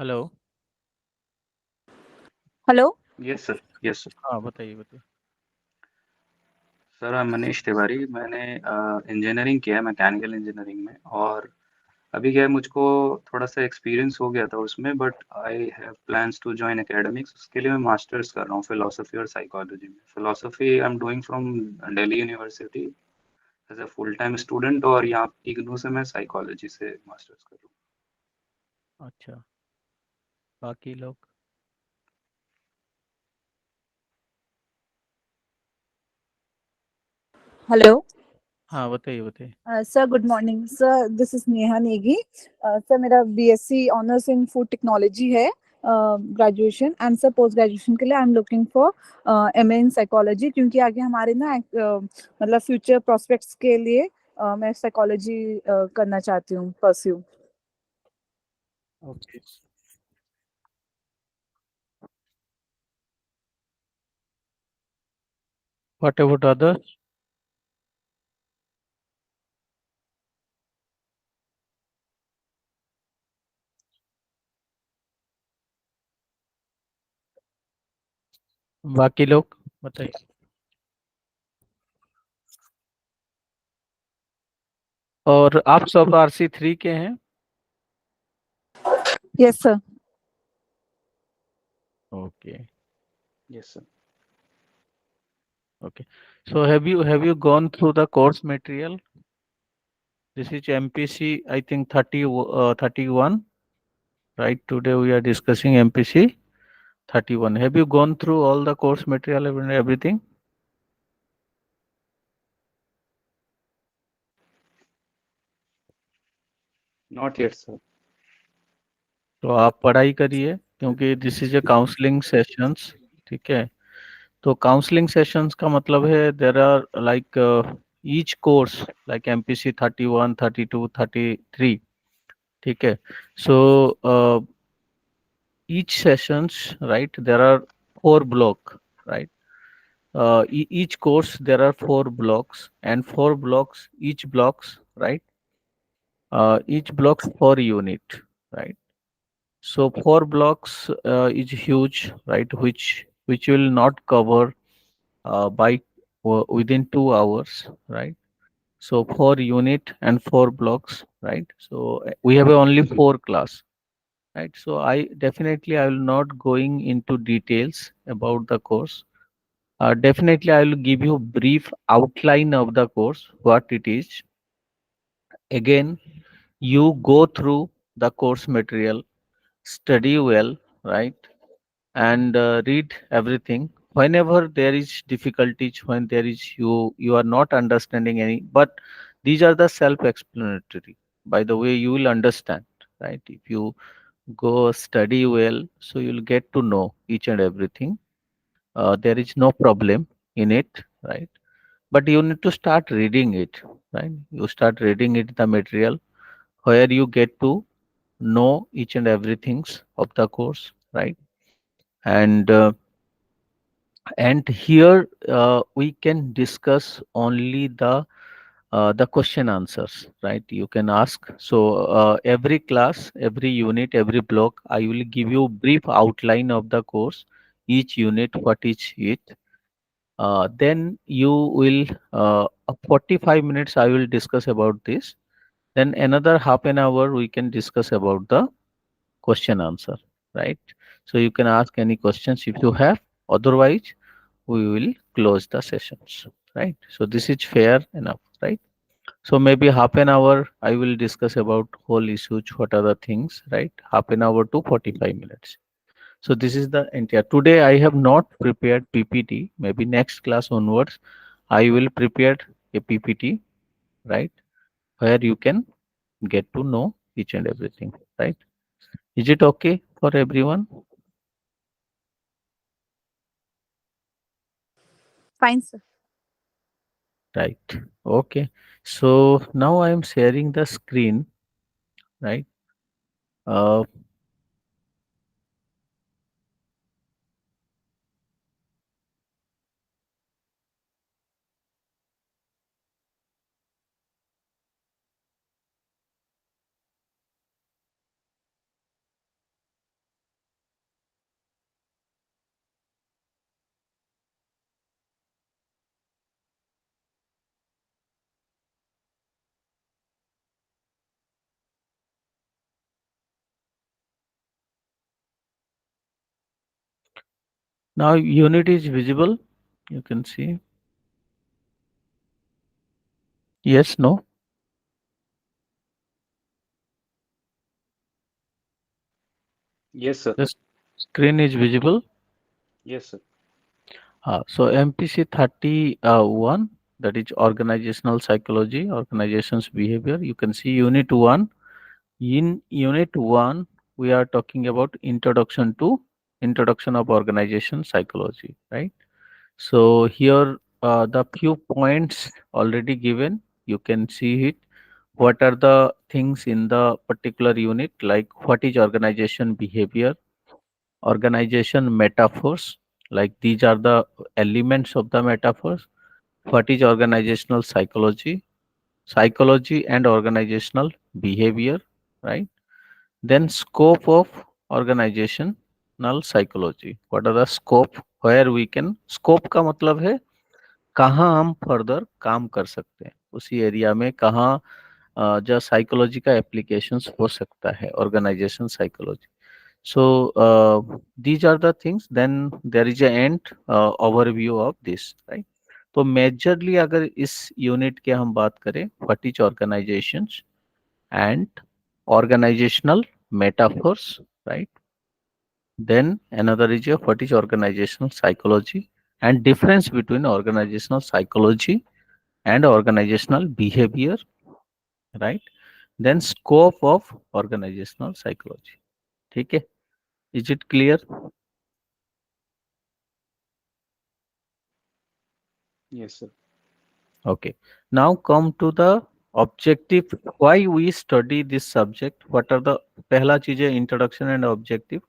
Hello. Hello. Yes sir, yes sir. हाँ, बताइए बताइए। सर मनीष तिवारी, मैंने इंजीनियरिंग किया है, मैकेनिकल इंजीनियरिंग में। और अभी क्या है, मुझको थोड़ा सा एक्सपीरियंस हो गया था उसमें, but I have plans to join academics. उसके लिए मैं मास्टर्स कर रहा हूँ फिलोसफी और साइकोलॉजी में। Philosophy I am doing from Delhi university as a full time student, और यहाँ इग्नू से मैं साइकोलॉजी से मास्टर्स कर रहा अच्छा, बाकी लोग। हेलो। हाँ, बताइए बताइए। Sir good morning sir, this is Neha Negi. Sir मेरा BSc honours in food technology है, graduation. And sir post graduation के लिए I am looking for MA in psychology, क्योंकि आगे हमारे ना मतलब फ्यूचर प्रोस्पेक्ट्स के लिए मैं साइकोलॉजी करना चाहती हूँ pursue. Okay. What about others? बाकी लोग बताइए। और आप सब RC3 के हैं? Yes sir. ओके। हूँ। Yes sir. Okay. So have you gone through the course material? This is MPC, I think 31, right? Today we are discussing MPC 31. Have you gone through all the course material and everything? Not yet sir. तो आप पढ़ाई करिए, क्योंकि this is a counselling sessions. ठीक है। तो counselling sessions का मतलब है there are like each course, like MPC 31, 32, 33। ठीक है। So each sessions, right, there are four block, right? Each course there are four blocks, and four blocks, each blocks, right? Each blocks four unit, right? So four blocks is huge, right? Which will not cover by within 2 hours, right? So four unit and four blocks, right? So we have only four class, right? So I will not going into details about the course. Definitely I will give you brief outline of the course, what it is. Again, you go through the course material, study well, right? And read everything. Whenever there is difficulties, when there is you are not understanding any, but these are the self-explanatory. By the way, you will understand, right? If you go study well, so you'll get to know each and everything. There is no problem in it, right? But you need to start reading it, right? You start reading it, the material, where you get to know each and everything of the course, right? And here we can discuss only the question answers, right? You can ask. So every class, every unit, every block, I will give you brief outline of the course, each unit, what is it. Then you will 45 minutes I will discuss about this. Then another half an hour we can discuss about the question answer, right? So you can ask any questions if you have. Otherwise, we will close the sessions, right? So this is fair enough, right? So maybe half an hour I will discuss about whole issues, what are the things, right? Half an hour to 45 minutes. So this is the entire. Today I have not prepared PPT. Maybe next class onwards, I will prepare a PPT, right? Where you can get to know each and everything, right? Is it okay for everyone? Fine sir. Right. Okay. So now I am sharing the screen, right? Uh, Now unit is visible. You can see. Yes, no. Yes, sir. The screen is visible. Yes, sir. So MPC 31, that is organizational psychology, organization's behavior. You can see unit 1. In unit 1, we are talking about introduction of organization psychology, right? So here the few points already given, you can see it. What are the things in the particular unit, like what is organization behavior, organization metaphors, like these are the elements of the metaphors. What is organizational psychology, psychology and organizational behavior, right? Then scope of organizational psychology, what are the scope, where we can, scope का मतलब है कहाँ हम further काम कर सकते हैं, उसी एरिया में कहाँ जो साइकोलॉजी का एप्लीकेशंस हो सकता है, organisation psychology. So these are the things. Then there is a end overview of this, right? तो मेजरली अगर इस यूनिट के हम बात करें, what is organisations and organizational metaphors, right? Then another is a what is organizational psychology and difference between organizational psychology and organizational behavior, right? Then scope of organizational psychology. ठीक है? Is it clear? Yes, sir. Okay. Now come to the objective. Why we study this subject? What are the पहला चीज है introduction and objective.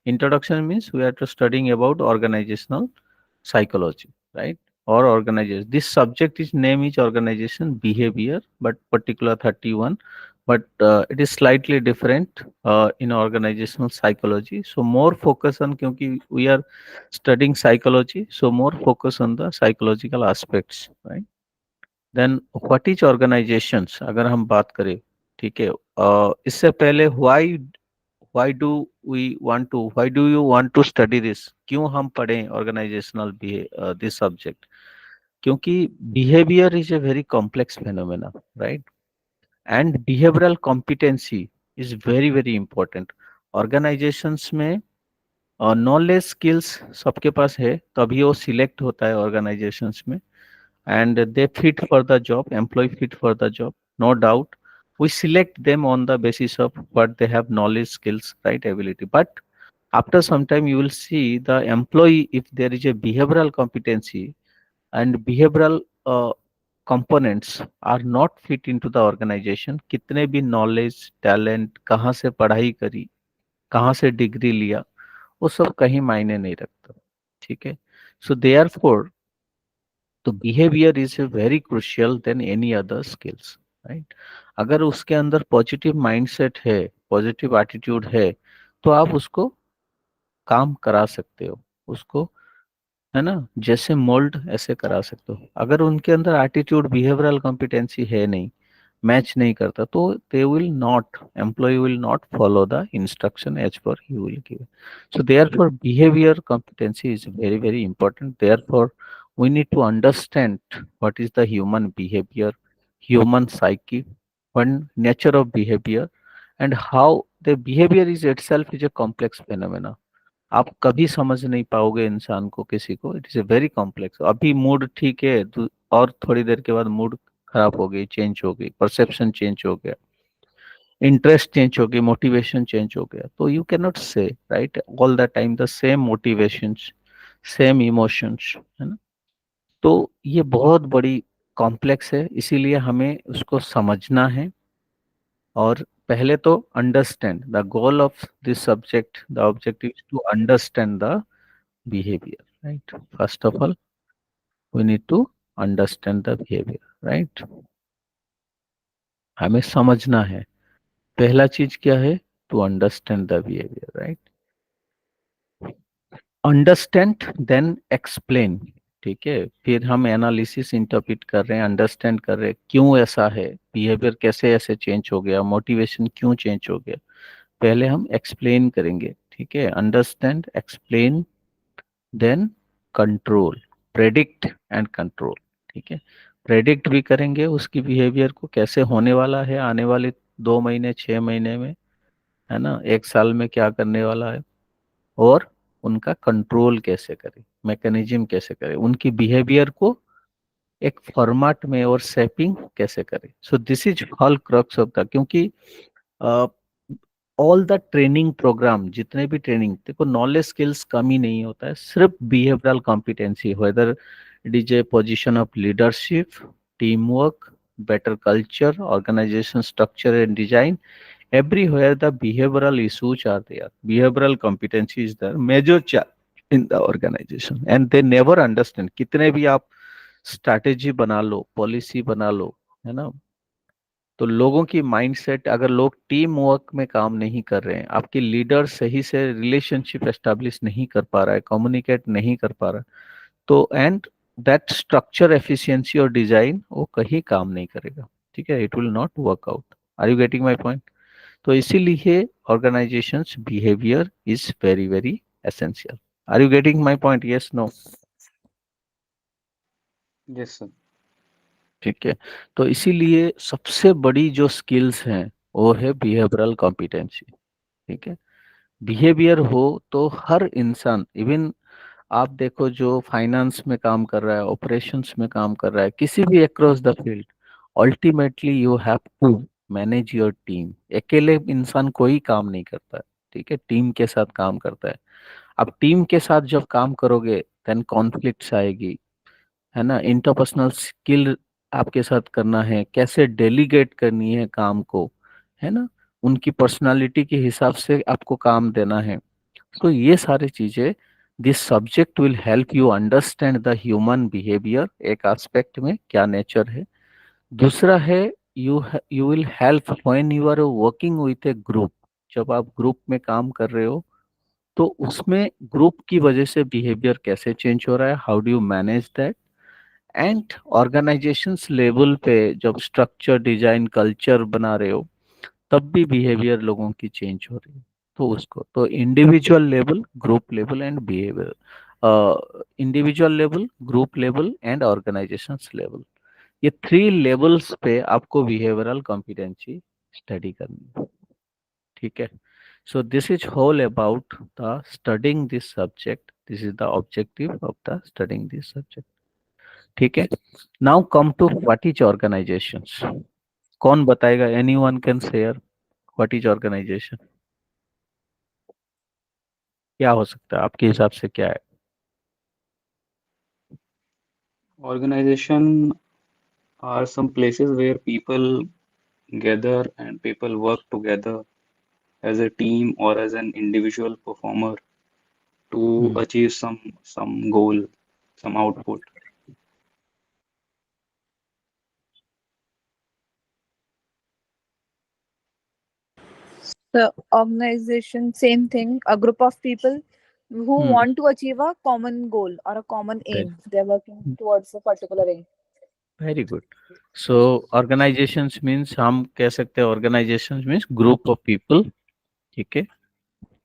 Introduction means we are to studying about organizational psychology, right? Or organization. This subject is name is organization behavior, but particular 31, but it is slightly different in organizational psychology. So more focus on, क्योंकि we are studying psychology, so more focus on the psychological aspects, right? Then what is organizations? अगर हम बात करें, ठीक है, इससे पहले why do you want to study this, क्यों हम पढ़ें organizational this subject? क्योंकि behavior is a very complex phenomena, right? And behavioral competency is very very important. Organizations में नॉलेज स्किल्स सबके पास है, तभी वो सिलेक्ट होता है ऑर्गेनाइजेशंस में, and they fit for the job, employee fit for the job, no doubt. We select them on the basis of what they have knowledge, skills, right, ability. But after some time, you will see the employee, if there is a behavioral competency and behavioral components are not fit into the organization, कितने भी knowledge, talent, कहाँ से पढ़ाई करी, कहाँ से degree लिया, वो सब कहीं मायने नहीं रखता. ठीक है? So therefore तो behaviour is very crucial than any other skills, right? अगर उसके अंदर पॉजिटिव माइंडसेट है, पॉजिटिव एटीट्यूड है, तो आप उसको काम करा सकते हो, उसको, है ना, जैसे मोल्ड ऐसे करा सकते हो. अगर उनके अंदर एटीट्यूड, बिहेवियरल कॉम्पिटेंसी है नहीं, मैच नहीं करता, तो they will not, employ will not follow the instruction as per you will give. So therefore behavior competency is very very important. Therefore we need to understand what is the human behavior, human psyche, one nature of behavior, and how the behavior is itself is a complex phenomena. आप कभी समझ नहीं पाओगे इंसान को, किसी को. It is a very complex. अभी मूड ठीक है, और थोड़ी देर के बाद मूड खराब हो गई, चेंज हो गई, परसेप्शन चेंज हो गया, इंटरेस्ट चेंज हो गई, मोटिवेशन चेंज हो गया. तो यू कैन नॉट से, right, all the time the same motivations, same emotions, है ना. तो ये बहुत बड़ी कॉम्प्लेक्स है, इसीलिए हमें उसको समझना है. और पहले तो understand the goal of this subject, the objective to understand the behavior, right? First of all, we need to understand the behavior, right? हमें समझना है. पहला चीज क्या है? To understand the behavior, right? Understand then explain. ठीक है, फिर हम एनालिसिस इंटरप्रेट कर रहे हैं, अंडरस्टैंड कर रहे हैं क्यों ऐसा है, बिहेवियर कैसे ऐसे चेंज हो गया, मोटिवेशन क्यों चेंज हो गया. पहले हम एक्सप्लेन करेंगे, ठीक है, understand, explain, then control, predict and control. ठीक है, प्रेडिक्ट भी करेंगे उसकी बिहेवियर को, कैसे होने वाला है आने वाले 2 महीने, 6 महीने में, है ना, 1 साल में क्या करने वाला है, और उनका कंट्रोल कैसे करें, मैकेनिज्म कैसे करें, उनकी बिहेवियर को एक फॉर्मेट में और सेपिंग कैसे करें। सो this is all crux of the, क्योंकि ऑल द ट्रेनिंग प्रोग्राम, जितने भी ट्रेनिंग, देखो नॉलेज स्किल्स कम ही नहीं होता है, सिर्फ behavioural competency, whether it is A position of leadership, team work, better culture, organization structure and design, everywhere the behavioral issues are there, behavioral competency is there, major challenge in the organization, and they never understand। कितने भी आप strategy बना लो, policy बना लो, है ना, तो लोगों की माइंडसेट, अगर लोग टीम वर्क में काम नहीं कर रहे हैं, आपके लीडर सही से रिलेशनशिप एस्टेब्लिश नहीं कर पा रहा है, कम्युनिकेट नहीं कर पा रहा, तो एंड दैट स्ट्रक्चर एफिशिएंसी और डिजाइन वो कहीं काम नहीं करेगा। ठीक है, it will not work out. Are you getting my point? तो इसीलिए organisations behaviour is very very essential. Are you getting my point? Yes, no? Yes sir. ठीक है, तो इसीलिए सबसे बड़ी जो स्किल्स हैं वो है बिहेवियरल कॉम्पिटेंसी। ठीक है, बिहेवियर हो तो हर इंसान, इवन आप देखो जो फाइनेंस में काम कर रहा है, ऑपरेशंस में काम कर रहा है, किसी भी across the field, ultimately you have to manage your team. अकेले इंसान कोई काम नहीं करता है, ठीक है, टीम के साथ काम करता है। अब टीम के साथ जब काम करोगे देन कॉन्फ्लिक्ट्स आएगी, है ना, इंटरपर्सनल स्किल आपके साथ करना है, कैसे डेलीगेट करनी है काम को, है ना, उनकी पर्सनालिटी के हिसाब से आपको काम देना है। तो ये सारी चीजें, this subject will help you understand the human behaviour, एक एस्पेक्ट में क्या नेचर है। दूसरा है, you will help when you are working with a group. जब आप ग्रुप में काम कर रहे हो तो उसमें ग्रुप की वजह से बिहेवियर कैसे चेंज हो रहा है, how do you manage that. And organisations level पे जब स्ट्रक्चर, डिजाइन, कल्चर बना रहे हो, तब भी बिहेवियर लोगों की चेंज हो रही है। तो उसको तो individual level, group level and behaviour, individual level, group level and organisations level, ये 3 लेवल्स पे आपको बिहेवियरल कॉम्पिटेंसी स्टडी करनी है। ठीक है, so this is whole about the studying this subject, this is the objective of the studying this subject. ठीक है, now come to what is organisations. कौन बताएगा? Anyone can share what is organisation? क्या हो सकता है आपके हिसाब से, क्या है? Organization are some places where people gather and people work together as a team or as an individual performer to Hmm. achieve some goal, some output. The organization, same thing, a group of people who Hmm. want to achieve a common goal or a common Very, aim. They're working towards a particular aim. very good. So organizations means, हम कह सकते हैं organizations means group of people, ठीक है,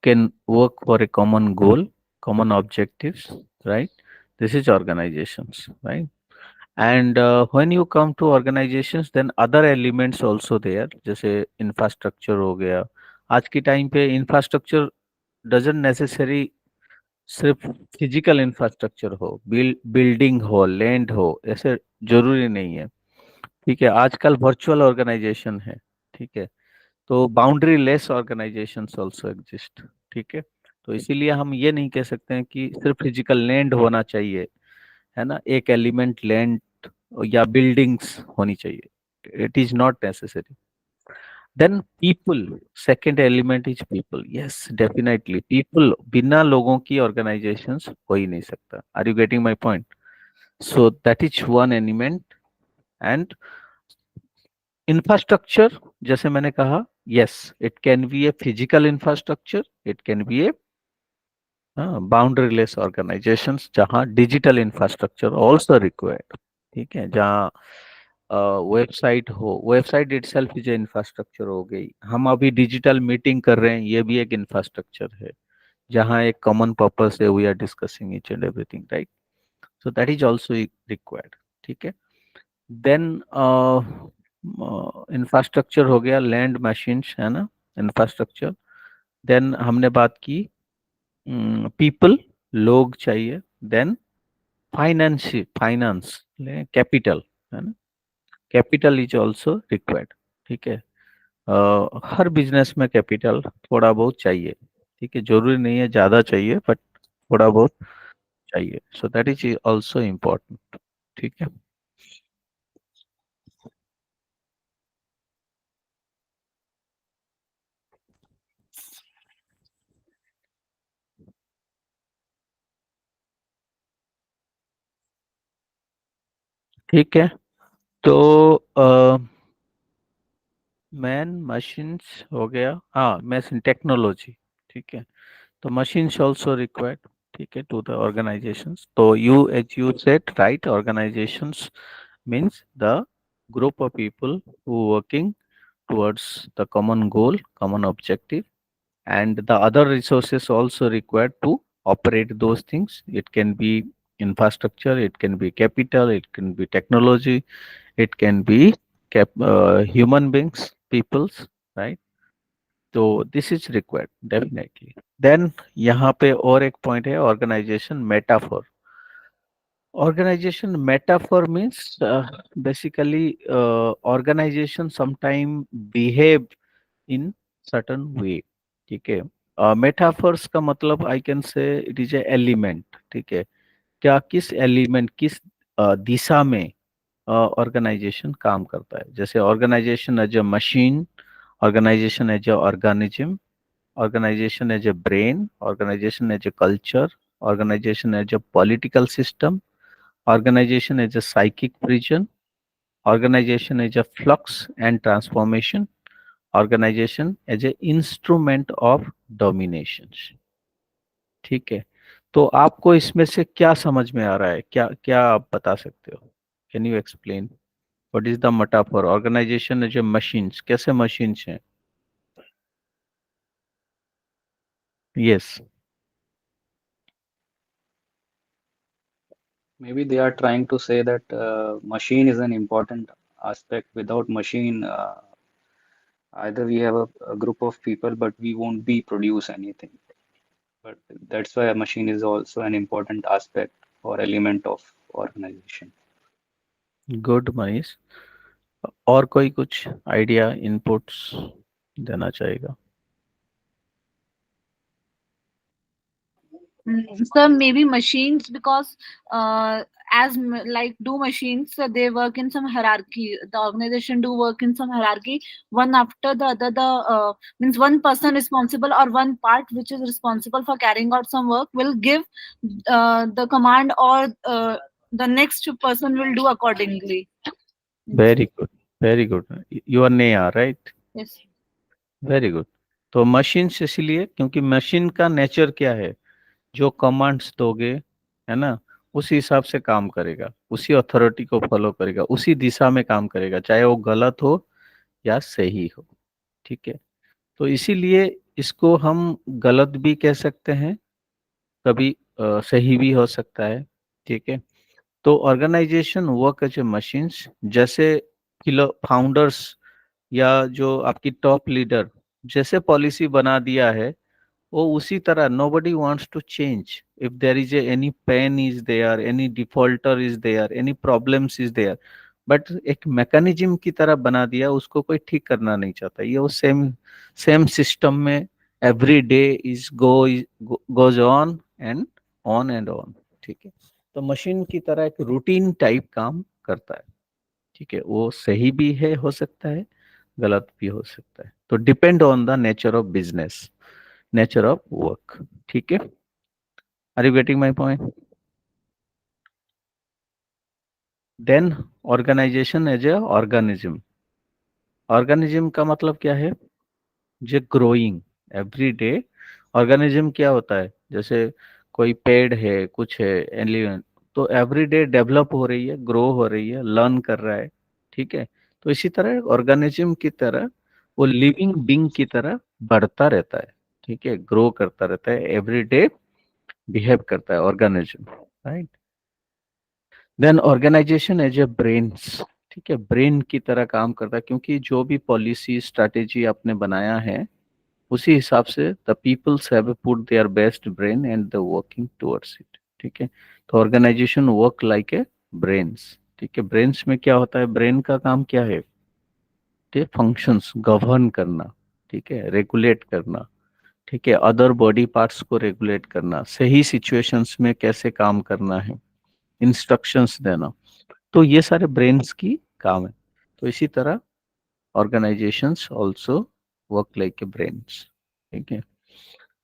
can work for a common goal, common objectives, right? This is organizations, right? And when you come to organizations, then other elements also there, जैसे infrastructure हो गया। आज की टाइम पे infrastructure doesn't necessary सिर्फ physical infrastructure हो, building हो, land हो, ऐसे जरूरी नहीं है। ठीक है, आजकल वर्चुअल ऑर्गेनाइजेशन है। ठीक है, तो boundary less organisations also exist. ठीक है, तो इसीलिए हम ये नहीं कह सकते हैं कि सिर्फ फिजिकल लैंड होना चाहिए, है ना, एक एलिमेंट लैंड या बिल्डिंग्स होनी चाहिए, it is not necessary. Then people, second element is people. Yes, definitely people, बिना लोगों की ऑर्गेनाइजेशंस हो ही नहीं सकता। Are you getting my point? So that is one element. And infrastructure, जैसे मैंने कहा, yes, it can be a physical infrastructure, it can be a boundary less organisations जहाँ डिजिटल इंफ्रास्ट्रक्चर ऑल्सो रिक्वायर्ड। ठीक है, जहाँ वेबसाइट हो, website itself is infrastructure हो गई। हम अभी डिजिटल मीटिंग कर रहे हैं, ये भी एक इंफ्रास्ट्रक्चर है। जहाँ एक कॉमन पर्पस है, we are discussing each and everything, right? So that is also required, ठीक है। देन इंफ्रास्ट्रक्चर हो गया, लैंड, मशीन्स, है ना, इंफ्रास्ट्रक्चर। देन हमने बात की पीपल, लोग चाहिए। देन फाइनेंस, फाइनेंस, कैपिटल, है ना, कैपिटल इज ऑल्सो रिक्वायर्ड, ठीक है। हर बिजनेस में कैपिटल थोड़ा बहुत चाहिए, ठीक है, जरूरी नहीं है ज्यादा चाहिए, बट थोड़ा बहुत चाहिए। सो दैट इज ऑल्सो इम्पोर्टेंट, ठीक है। ठीक है, तो मैन, मशीन्स हो गया, हाँ, मशीन टेक्नोलॉजी, ठीक है। तो machines also required, ठीक है, to the organizations. So you, as you said, right, organizations means the group of people who working towards the common goal, common objective, and the other resources also required to operate those things. It can be infrastructure, it can be capital, it can be technology, it can be human beings, peoples, right? तो this is required definitely. Then यहाँ पे और एक point है, organisation metaphor. Organisation metaphor means basically organisation sometime behave in certain way, ठीक है। Metaphors का मतलब I can say it is a element, ठीक है। क्या, किस एलिमेंट, किस दिशा में ऑर्गेनाइजेशन काम करता है। जैसे organisation as a machine, organization as a organism, organization as a brain, organization as a culture, organization as a political system, organization as a psychic prison, organization as a flux and transformation, organization as a instrument of domination, ठीक है। तो आपको इसमें से क्या समझ में आ रहा है, क्या क्या आप बता सकते हो? Can you explain what is the metaphor? Organisation as a machines, कैसे मशीन्स हैं? Yes. Maybe they are trying to say that machine is an important aspect. Without machine, either we have a group of people, but we won't be produce anything. But that's why a machine is also an important aspect or element of organization. Good Manish. और कोई कुछ idea, inputs देना चाहेगा? So maybe machines because like do machines they work in some hierarchy. The organization do work in some hierarchy, one after the other. The means one person responsible or one part which is responsible for carrying out some work will give the command, or the next person will do accordingly. Very good, very good. You are Neha, right? Yes. Very good. तो machines इसलिए क्योंकि machine का nature क्या है, जो commands दोगे, है ना, उसी हिसाब से काम करेगा, उसी अथॉरिटी को फॉलो करेगा, उसी दिशा में काम करेगा, चाहे वो गलत हो या सही हो, ठीक है। तो इसीलिए इसको हम गलत भी कह सकते हैं, कभी सही भी हो सकता है, ठीक है। तो organisation work as a machines, जैसे किलो फाउंडर्स या जो आपकी टॉप लीडर जैसे पॉलिसी बना दिया है, वो उसी तरह, nobody wants to change if there is any pain is there, any defaulter is there, any problems is there, but एक मैकेनिज्म की तरह बना दिया, उसको कोई ठीक करना नहीं चाहता। ये वो सेम सेम सिस्टम में every day is goes on and on, ठीक है। तो मशीन की तरह एक रूटीन टाइप काम करता है, ठीक है। वो सही भी है, हो सकता है, गलत भी हो सकता है। तो depend on the nature of business, nature of work, ठीक है। Are you getting my point? Then organisation as a organism. Organism का मतलब क्या है? जो ग्रोइंग एवरी डे। ऑर्गेनिज्म क्या होता है? जैसे कोई पेड़ है, कुछ है, एलिमेंट, तो एवरी डे डेवलप हो रही है, ग्रो हो रही है, लर्न कर रहा है, ठीक है। तो इसी तरह ऑर्गेनिज्म की तरह वो लिविंग बीइंग की तरह बढ़ता रहता है, ठीक है, ग्रो करता रहता है, एवरी डे बिहेव करता है organism, right. Then organisation as a brains, ठीक है, ब्रेन की तरह काम करता है, क्योंकि जो भी पॉलिसी स्ट्रैटेजी आपने बनाया है उसी हिसाब से the peoples have put their best brain and the working towards it, ठीक है। तो organisation work like a brains, ठीक है। ब्रेन्स में क्या होता है, ब्रेन का काम क्या है, ठीक, फंक्शंस गवर्न करना, ठीक है, रेगुलेट करना, ठीक है, अदर बॉडी पार्ट्स को रेगुलेट करना, सही सिचुएशंस में कैसे काम करना है, इंस्ट्रक्शंस देना। तो ये सारे ब्रेन्स की काम है। तो इसी तरह organisations also work like a brains, ठीक है।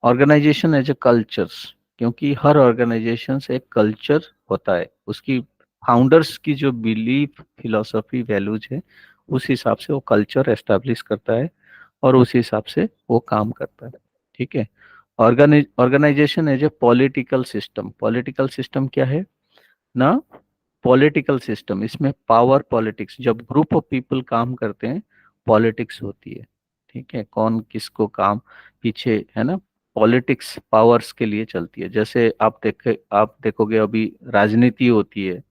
ऑर्गेनाइजेशन एज ए कल्चर्स, क्योंकि हर ऑर्गेनाइजेशन से एक कल्चर होता है, उसकी फाउंडर्स की जो बिलीफ फिलोसफी वैल्यूज है उस हिसाब से वो कल्चर एस्टेब्लिश करता है और उस हिसाब से वो काम करता है, ठीक है। Organization as a political system, political system क्या है ना, पॉलिटिकल सिस्टम, इसमें पावर पॉलिटिक्स, जब ग्रुप ऑफ पीपल काम करते हैं पॉलिटिक्स होती है, ठीक है, कौन किसको काम पीछे, है ना, पॉलिटिक्स पावर्स के लिए चलती है। जैसे आप देखोगे अभी राजनीति होती है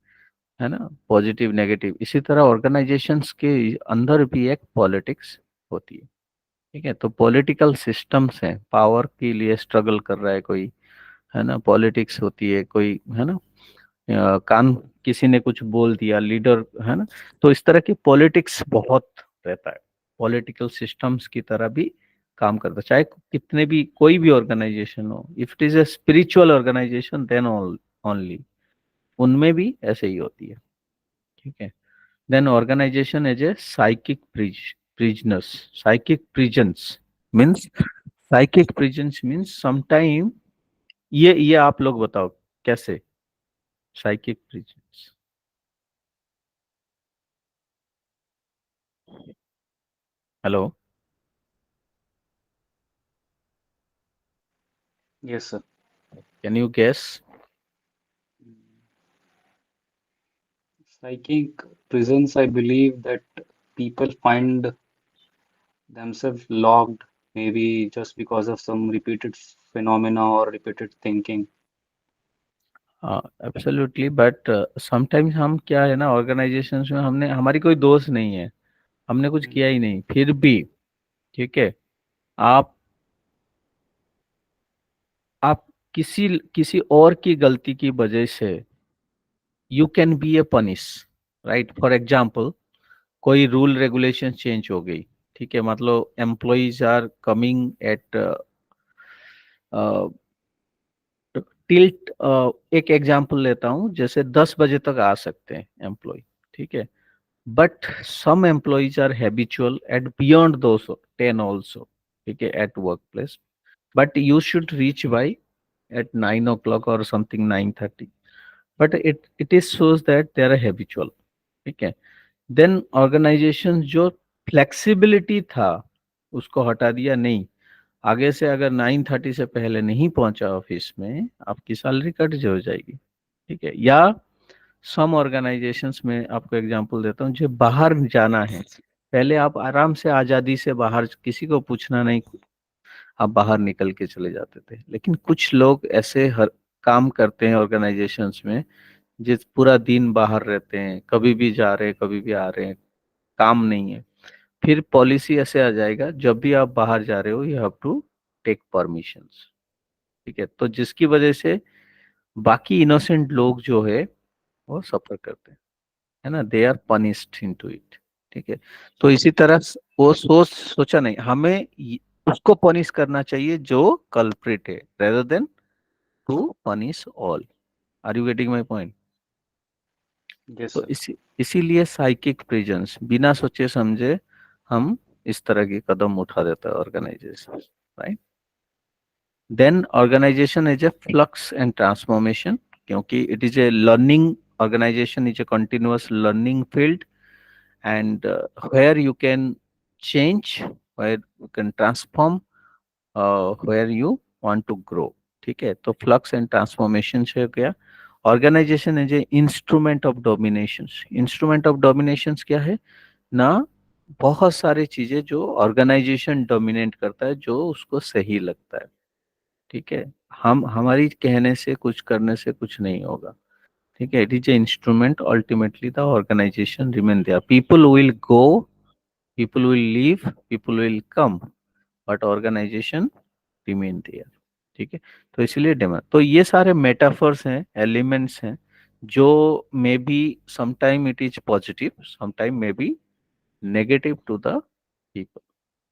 ना, पॉजिटिव नेगेटिव, इसी तरह ऑर्गेनाइजेशंस के अंदर भी एक पॉलिटिक्स होती है, ठीक है। तो पॉलिटिकल सिस्टम्स हैं, पावर के लिए स्ट्रगल कर रहा है कोई, है ना, पॉलिटिक्स होती है कोई, है ना, कान किसी ने कुछ बोल दिया, लीडर, है ना। तो इस तरह की पॉलिटिक्स बहुत रहता है, पॉलिटिकल सिस्टम्स की तरह भी काम करता है, चाहे कितने भी कोई भी ऑर्गेनाइजेशन हो, if it is a spiritual organization then only, उनमें भी ऐसे ही होती है, ठीक है। Then organisation as a psychic prisoners, psychic prisons means, psychic prisons means sometime, ये आप लोग बताओ कैसे psychic prisons. Hello, Yes, sir. can you guess? Psychic prisons, I believe that people find themselves locked, maybe just because of some repeated phenomena or repeated thinking. Absolutely, but sometimes हम क्या है ना, organisations में हमने, हमारी कोई दोस्त नहीं है, हमने कुछ किया ही नहीं, फिर भी, ठीक है, आप आप किसी किसी और की गलती की वजह से you can be a punish, right. For example, कोई रूल रेगुलेशन चेंज हो गई, ठीक है, मतलब employees are coming at tilt, एक एग्जांपल लेता हूं, जैसे 10 बजे तक आ सकते हैं एम्प्लॉय, ठीक है, but some employees are habitual at beyond those 10 also, ठीक है, at work place, but you should reach by at 9 o'clock or something 9:30, but it is shows that they are habitual, ठीक है। देन ऑर्गेनाइजेशन जो flexibility था उसको हटा दिया, नहीं, आगे से अगर 9:30 से पहले नहीं पहुंचा ऑफिस में आपकी सैलरी कट जो हो जाएगी, ठीक है। या सम ऑर्गेनाइजेशंस में आपको एग्जांपल देता हूँ, जो बाहर जाना है, पहले आप आराम से आजादी से बाहर, किसी को पूछना नहीं, आप बाहर निकल के चले जाते थे। लेकिन कुछ लोग ऐसे हर काम करते हैं ऑर्गेनाइजेशंस में, जिस पूरा दिन बाहर रहते हैं, कभी भी जा रहे हैं कभी भी आ रहे हैं, काम नहीं है, फिर पॉलिसी ऐसे आ जाएगा, जब भी आप बाहर जा रहे हो you have to take permissions, ठीक है। तो जिसकी वजह से बाकी इनोसेंट लोग जो है वो सफर करते हैं, है ना, they are punished into it, ठीक है। तो इसी तरह वो सोचा नहीं, हमें उसको पनिश करना चाहिए जो कल्प्रिट है, rather than to punish all. Are you getting my point? Yes, तो sir. इसीलिए साइकिक प्रिजन्स, बिना सोचे समझे हम इस तरह के कदम उठा देता है organisation, right. Then organisation is a flux and transformation, क्योंकि it is a learning, organisation is a continuous learning field, and where you can change, where you can transform, where you want to grow, ठीक है। तो flux and transformation से हो गया। Organization as a instrument of domination, instrument of domination क्या है ना, बहुत सारी चीजें जो ऑर्गेनाइजेशन डोमिनेट करता है, जो उसको सही लगता है। ठीक है, हम हमारी कहने से कुछ करने से कुछ नहीं होगा। ठीक है, it is a instrument, ultimately the organization remain there, people will go, people will leave, people will come, but organization remain there. ठीक है, तो इसलिए डिमांड, तो ये सारे मेटाफर्स हैं, एलिमेंट्स हैं, जो may be sometime it is positive, sometime may be negative to the people,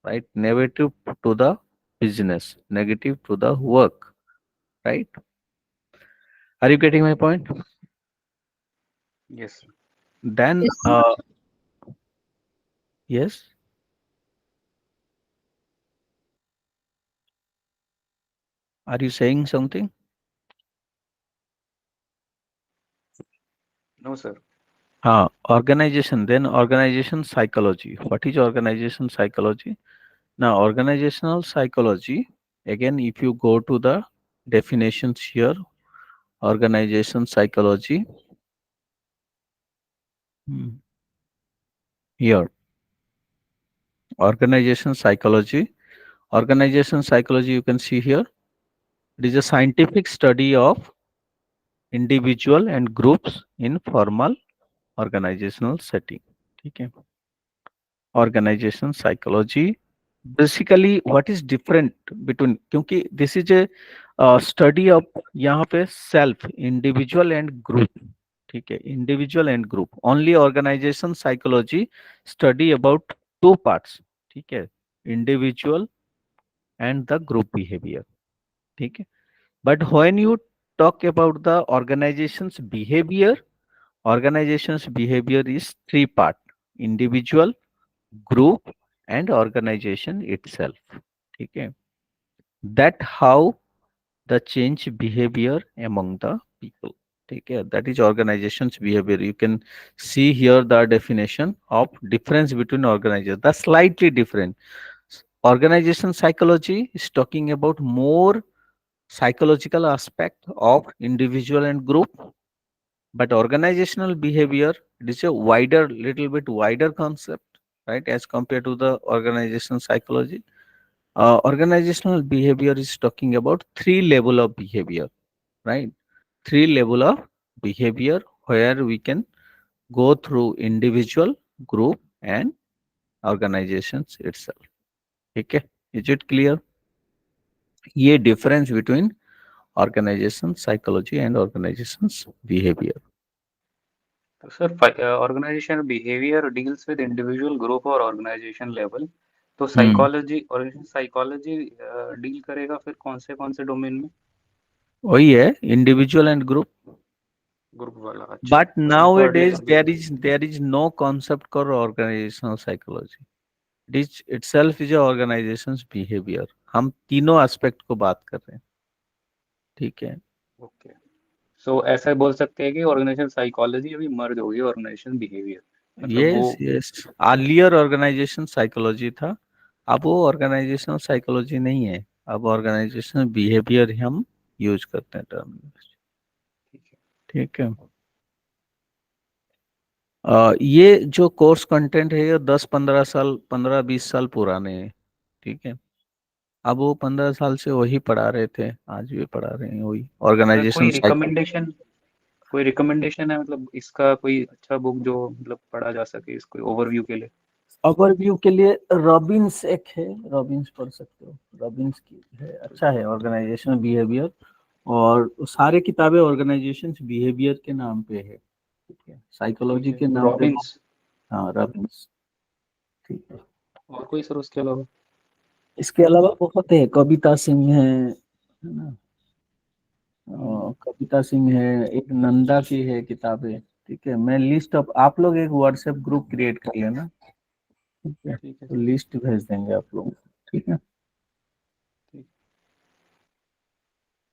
right? Negative to the business, negative to the work, right? Are you getting my point? Yes. Then, Yes, sir. yes, are you saying something? No sir. Organization, then organization psychology. What is organization psychology? Now, organizational psychology, again, if you go to the definitions here, organization psychology, hmm, here, organization psychology, you can see here, it is a scientific study of individual and groups in formal organizational setting. ठीक है, organization psychology, basically what is different between, क्योंकि this is a study of यहाँ पे self, individual and group. ठीक है, individual and group, only organization psychology study about two parts. ठीक है, individual and the group behavior. ठीक है, but when you talk about the organization's behavior is three part: individual, group and organization itself. ठीक है, that how the change behavior among the people. ठीक है, that is organization's behavior. You can see here the definition of difference between organization, the slightly different. Organization psychology is talking about more psychological aspect of individual and group, but organizational behavior, it is a wider, little bit wider concept, right, as compared to the organizational psychology. Organizational behavior is talking about three level of behavior, right? Three level of behavior where we can go through individual, group and organizations itself. Okay, is it clear? ये difference between organization psychology and organizations behavior. तो sir organization behaviour deals with individual group और organization level, तो hmm, psychology organization psychology deal करेगा फिर कौन से domain में? वही है, इंडिविजुअल एंड ग्रुप. ग्रुप वाला, अच्छा, But तो थर्ड nowadays लेवल भी। there is no concept called organizational psychology. It is itself is a organization's behavior. हम तीनों एस्पेक्ट को बात कर रहे हैं. ठीक है. ओके, सो ऐसा बोल सकते हैं कि ऑर्गेनाइजेशन साइकोलॉजी अभी मर्ज हो गई ऑर्गेनाइजेशन बिहेवियर, मतलब वो। Yes yes, earlier organization psychology था, अब वो ऑर्गेनाइजेशनल साइकोलॉजी नहीं है, अब ऑर्गेनाइजेशनल बिहेवियर हम यूज करते हैं टर्म. ठीक है। ठीक है. ये जो कोर्स कंटेंट है ये 10-15 साल, 15-20 साल पुराने हैं. ठीक है, अब वो 15 साल से वही पढ़ा रहे थे, आज भी पढ़ा रहे हैं वही सर ऑर्गेनाइजेशन साइको. कोई रिकमेंडेशन है, मतलब इसका कोई अच्छा बुक जो मतलब पढ़ा जा सके इसको ओवरव्यू के लिए? ओवरव्यू के लिए रॉबिन्स एक है, रॉबिन्स पढ़ सकते हो. रॉबिन्स की है, अच्छा है ऑर्गेनाइजेशनल बिहेवियर, और सारे किताबें ऑर्गेनाइजेशन बिहेवियर के नाम पे है. ठीक है, ठीक साइकोलॉजी है, के नाम पे वो. रॉबिन्स। हाँ, रॉबिन्स. ठीक है. और कोई सर उसके अलावा? इसके अलावा बहुत है, कविता सिंह है ना. हम्म, कविता सिंह है, एक नंदा की है किताबें. ठीक है, मैं लिस्ट ऑफ, आप लोग एक व्हाट्सएप ग्रुप क्रिएट कर लेना. ठीक है, ठीक है तो सर। लिस्ट भेज देंगे आप लोग. ठीक है. ठीक।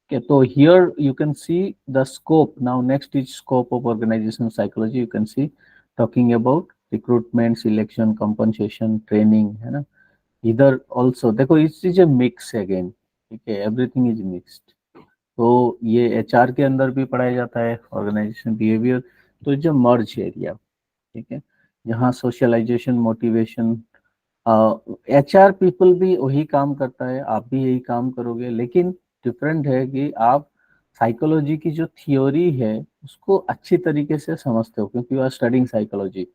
Okay, so here you can see the scope. Now next is scope of organizational psychology. You can see talking about recruitment, selection, compensation, training, है ना. इधर also देखो, इस चीज मिक्स अगेन. ठीक है, एवरीथिंग इज मिक्स्ड. तो ये एचआर के अंदर भी पढ़ाया जाता है ऑर्गेनाइजेशन बिहेवियर, तो जो मर्ज एरिया. ठीक है, यहाँ सोशलाइजेशन, मोटिवेशन, HR पीपल भी वही काम करता है, आप भी यही काम करोगे, लेकिन डिफरेंट है कि आप साइकोलॉजी की जो थियोरी है उसको अच्छी तरीके से समझते हो, क्योंकि you are studying psychology,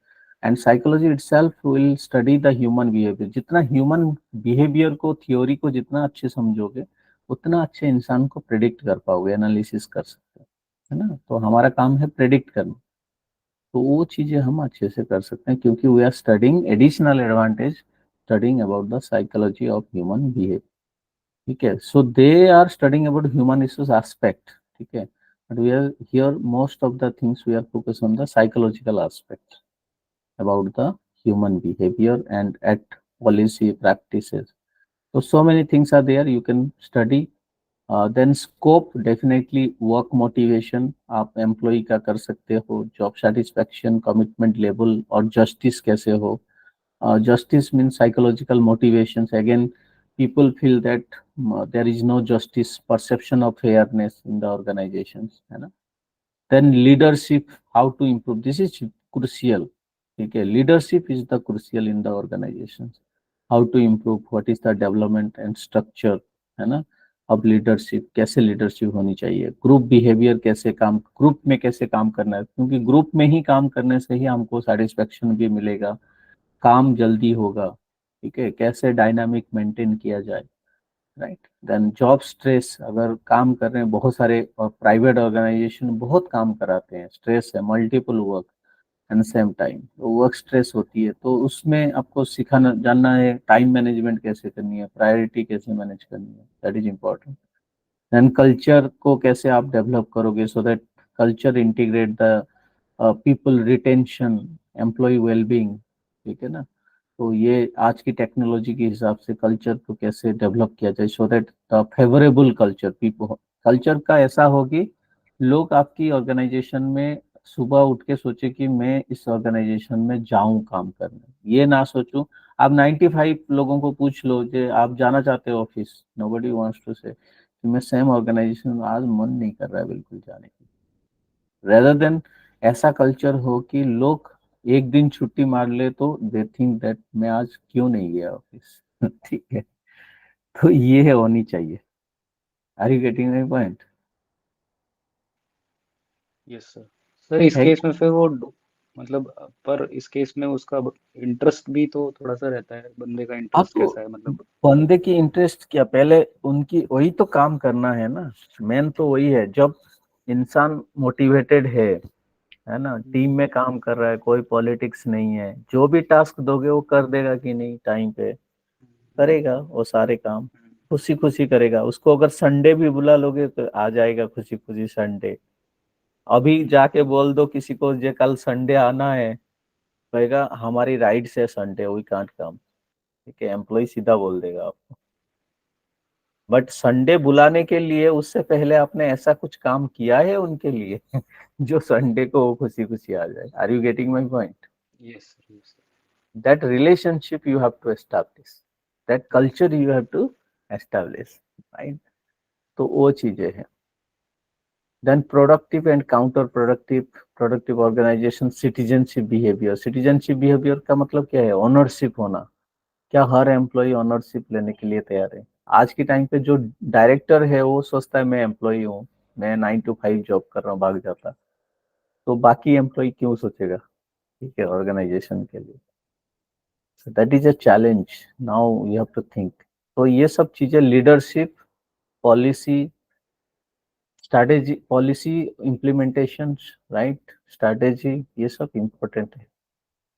and psychology itself will study the human behaviour. जितना ह्यूमन बिहेवियर को, थियोरी को जितना अच्छे समझोगे, उतना अच्छे इंसान को प्रिडिक्ट कर पाओगे, एनालिसिस कर सकते हो, है ना। तो हमारा काम है प्रिडिक्ट करना, तो वो चीजें हम अच्छे से कर सकते हैं, क्योंकि we are studying additional advantage, studying about the psychology of human behaviour. ठीक है, so they are studying about human issues aspect, ठीक है, but we are here most of the things we are focus on the psychological aspect about the human behaviour and at policy practices. So so many things are there you can study. Then scope, definitely work motivation आप employ का कर सकते हो, job satisfaction, commitment level, और justice कैसे हो। Justice means psychological motivations, again people feel that there is no justice, perception of fairness in the organizations, है ना। then leadership, how to improve, this is crucial, ठीक है, leadership is the crucial in the organizations, how to improve, what is the development and structure, है ना। अब leadership, कैसे leadership होनी चाहिए, ग्रुप बिहेवियर, कैसे काम, ग्रुप में कैसे काम करना है, क्योंकि ग्रुप में ही काम करने से ही हमको सेटिस्फेक्शन भी मिलेगा, काम जल्दी होगा, ठीक है, कैसे डायनामिक मेंटेन किया जाए, राइट। देन जॉब स्ट्रेस, अगर काम कर रहे हैं, बहुत सारे प्राइवेट ऑर्गेनाइजेशन बहुत काम कराते हैं, स्ट्रेस है, multiple work and same time, work stress होती है, तो उसमें आपको सिखाना जानना है टाइम मैनेजमेंट कैसे करनी है, प्रायोरिटी कैसे मैनेज करनी है, that is important. Then culture को कैसे आप डेवलप करोगे, so that culture integrate the people retention, employ wellbeing, ठीक है ना। तो ये आज की टेक्नोलॉजी के हिसाब से कल्चर को कैसे डेवलप किया जाए, so that the favourable culture, people, culture का ऐसा हो कि लोग आपकी ऑर्गेनाइजेशन में सुबह उठ के सोचे कि मैं इस ऑर्गेनाइजेशन में जाऊं काम करने, ये ना सोचूं। आप 95 लोगों को पूछ लो कि आप जाना चाहते हो ऑफिस, नोबडी वांट्स टू से कि मैं सेम ऑर्गेनाइजेशन में आज मन नहीं कर रहा है बिल्कुल जाने की, रेदर देन ऐसा कल्चर हो कि लोग एक दिन छुट्टी मार ले तो दे थिंक दैट मैं आज क्यों नहीं गया ऑफिस ठीक है, तो ये होनी चाहिए। Are you getting my point? Yes sir. Sir इस है केस में फिर वो मतलब पर इस केस में उसका इंटरेस्ट भी तो थोड़ा सा रहता है, बंदे का अब इंटरेस्ट कैसा है मतलब। बंदे की इंटरेस्ट क्या, पहले उनकी वही तो काम करना है ना, मेन तो वही है। जब इंसान मोटिवेटेड है ना, टीम में काम कर रहा है, कोई पॉलिटिक्स नहीं है, जो भी टास्क दोगे वो कर देगा कि नहीं, टाइम पे करेगा वो सारे काम, खुशी खुशी करेगा। उसको अगर संडे भी बुला लोगे तो आ जाएगा खुशी खुशी संडे। अभी जाके बोल दो किसी को जे कल संडे आना है, कहेगा हमारी राइट है संडे, वी कांट कम, ठीक है, एम्प्लॉय सीधा बोल देगा आपको। बट संडे बुलाने के लिए उससे पहले आपने ऐसा कुछ काम किया है उनके लिए जो संडे को वो खुशी खुशी आ जाए। Are you getting my point? Yes sir, yes sir. that relationship you have to establish, that culture you have to establish, right? तो वो चीजें हैं। then productive and counter productive, productive organization, citizenship behavior, citizenship behavior का मतलब क्या है, ownership होना। क्या हर एम्प्लॉय ओनरशिप लेने के लिए तैयार है? आज के टाइम पे जो डायरेक्टर है वो सोचता है मैं एम्प्लॉय हूँ, मैं 9 to 5 जॉब कर रहा हूँ, भाग जाता, तो बाकी एम्प्लॉय क्यों सोचेगा, ठीक है, ऑर्गेनाइजेशन के लिए। So that is a challenge. Now you have to think. तो ये सब चीजें, leadership, policy, strategy, policy implementation, right, strategy, ये सब इम्पोर्टेंट है,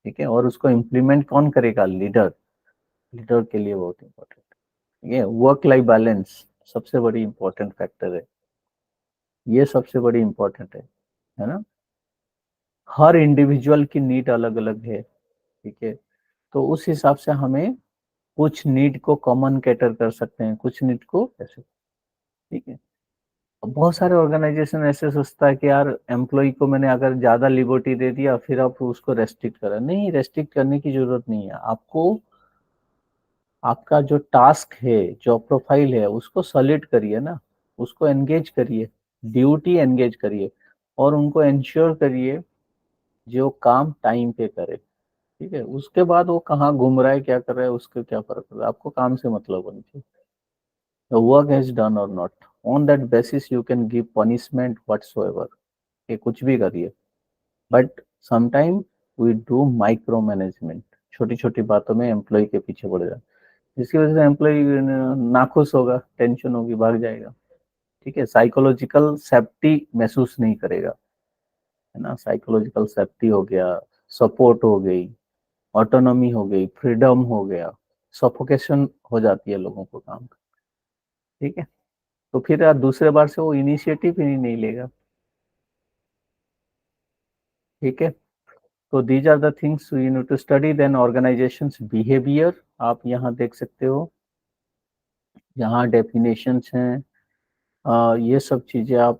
ठीक है। और उसको इम्प्लीमेंट कौन करेगा, लीडर, लीडर के लिए बहुत इम्पोर्टेंट है। ठीक है, वर्क लाइफ बैलेंस सबसे बड़ी इम्पोर्टेंट फैक्टर है, ये सबसे बड़ी इम्पोर्टेंट है ना। हर इंडिविजुअल की नीड अलग अलग है, ठीक है, तो उस हिसाब से हमें कुछ नीड को कॉमन कैटर कर सकते हैं, कुछ नीड को ऐसे, ठीक है। बहुत सारे ऑर्गेनाइजेशन ऐसे सोचता है कि यार एम्प्लॉय को मैंने अगर ज्यादा लिबर्टी दे दिया फिर आप उसको रेस्ट्रिक्ट करा, नहीं, रेस्ट्रिक्ट करने की जरूरत नहीं है आपको। आपका जो टास्क है, जो प्रोफाइल है, उसको सॉलिड करिए ना, उसको एंगेज करिए, ड्यूटी एंगेज करिए, और उनको इंश्योर करिए जो काम टाइम पे करे, ठीक है, उसके बाद वो कहाँ घूम रहा है, क्या कर रहा है, उसके क्या फर्क पड़ता है, आपको काम से मतलब होनी चाहिए। The work is done or not. On that basis, you can give punishment whatsoever. कि कुछ भी करिए, but sometime we do micro management, छोटी छोटी बातों में एम्प्लॉय के पीछे पड़ जाए, जिसकी वजह से एम्प्लॉय नाखुश होगा, टेंशन होगी, भाग जाएगा। ठीक है, साइकोलॉजिकल सेफ्टी महसूस नहीं करेगा, है ना। साइकोलॉजिकल सेफ्टी हो गया, सपोर्ट हो गई, ऑटोनॉमी हो गई, फ्रीडम हो गया, सफोकेशन हो जाती है लोगों को काम का। ठीक है, तो फिर दूसरे बार से वो इनिशिएटिव ही नहीं लेगा। ठीक है, तो these are the things you need to study. Then organizations behaviour, आप यहाँ देख सकते हो, यहाँ डेफिनेशंस हैं, ये सब चीजें आप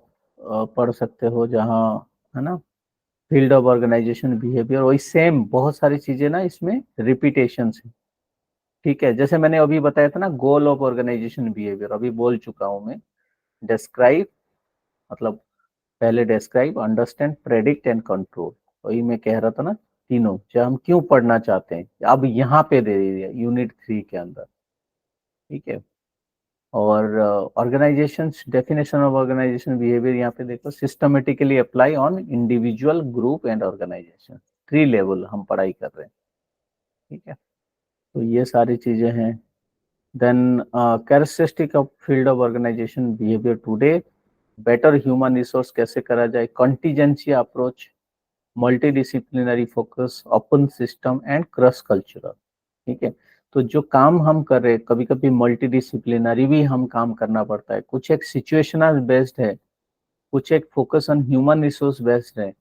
पढ़ सकते हो जहाँ, है ना। फील्ड ऑफ ऑर्गेनाइजेशन बिहेवियर, वही सेम बहुत सारी चीजें ना इसमें रिपीटेशंस है। ठीक है, जैसे मैंने अभी बताया था ना, गोल ऑफ ऑर्गेनाइजेशन बिहेवियर अभी बोल चुका हूँ मैं। डिस्क्राइब, मतलब पहले describe, understand, predict and control, वही मैं कह रहा था ना, तीनों जो हम क्यों पढ़ना चाहते हैं, अब यहाँ पे दे दिया यूनिट 3 के अंदर। ठीक है, और organization definition of organization behaviour यहाँ पे देखो, systematically apply on individual, group and organization, 3 level हम पढ़ाई कर रहे हैं। ठीक है, तो ये सारी चीजें हैं। Then characteristic of field of organization behaviour today, better human resource कैसे करा जाए, contingency approach, multidisciplinary focus, open system and cross cultural. ठीक है, तो जो काम हम कर रहे हैं, कभी कभी मल्टीडिसिप्लिनरी भी हम काम करना पड़ता है, कुछ एक सिचुएशनल बेस्ड है, कुछ एक focus on human resource based है,